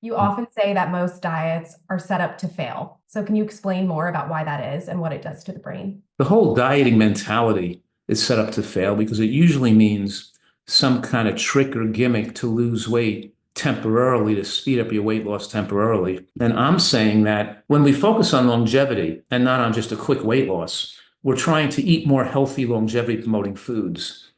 You often say that most diets are set up to fail. So can you explain more about why that is and what it does to the brain? The whole dieting mentality is set up to fail because it usually means some kind of trick or gimmick to lose weight temporarily, to speed up your weight loss temporarily. And I'm saying that when we focus on longevity and not on just a quick weight loss, we're trying to eat more healthy, longevity promoting foods.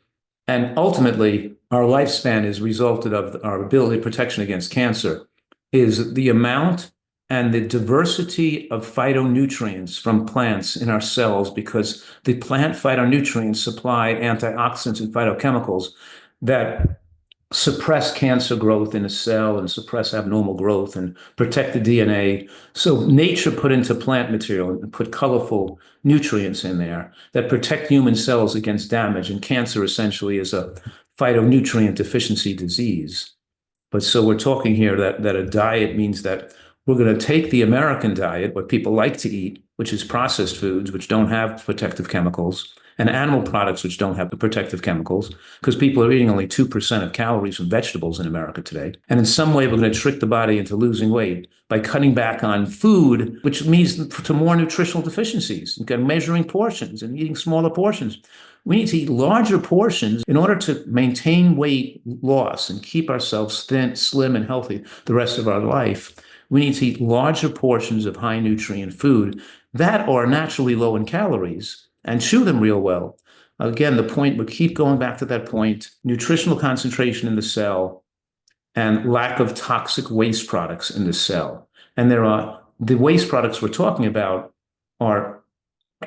And ultimately, our lifespan is resulted of our ability protection against cancer, is the amount and the diversity of phytonutrients from plants in our cells, because the plant phytonutrients supply antioxidants and phytochemicals that suppress cancer growth in a cell and suppress abnormal growth and protect the DNA. So nature put into plant material and put colorful nutrients in there that protect human cells against damage. And cancer essentially is a phytonutrient deficiency disease. But so we're talking here that a diet means that we're going to take the American diet, what people like to eat, which is processed foods, which don't have protective chemicals, and animal products, which don't have the protective chemicals, because people are eating only 2% of calories from vegetables in America today. And in some way, we're going to trick the body into losing weight by cutting back on food, which leads to more nutritional deficiencies, and measuring portions and eating smaller portions. We need to eat larger portions in order to maintain weight loss and keep ourselves thin, slim, and healthy the rest of our life. We need to eat larger portions of high nutrient food that are naturally low in calories and chew them real well. Again, the point, we keep going back to that point, nutritional concentration in the cell and lack of toxic waste products in the cell. And the waste products we're talking about are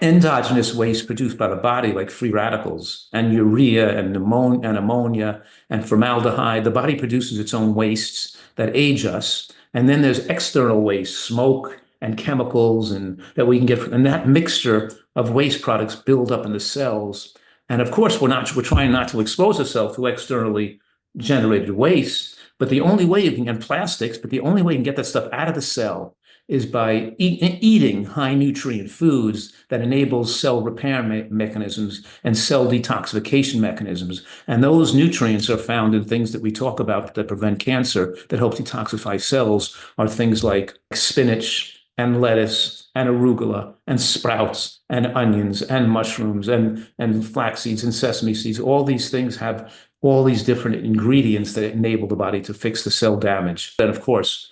endogenous waste produced by the body, like free radicals and urea and ammonia and formaldehyde. The body produces its own wastes that age us. And then there's external waste, smoke and chemicals, and that we can get, and that mixture of waste products build up in the cells. And of course, we're trying not to expose ourselves to externally generated waste, but the only way you can get plastics, but the only way you can get that stuff out of the cell is by eating high nutrient foods that enables cell repair mechanisms and cell detoxification mechanisms. And those nutrients are found in things that we talk about that prevent cancer, that help detoxify cells, are things like spinach and lettuce and arugula and sprouts and onions and mushrooms and flax seeds and sesame seeds. All these things have all these different ingredients that enable the body to fix the cell damage. And of course,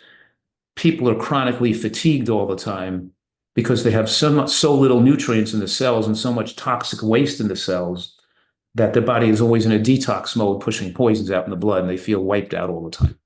people are chronically fatigued all the time because they have so little nutrients in the cells and so much toxic waste in the cells that their body is always in a detox mode, pushing poisons out in the blood, and they feel wiped out all the time.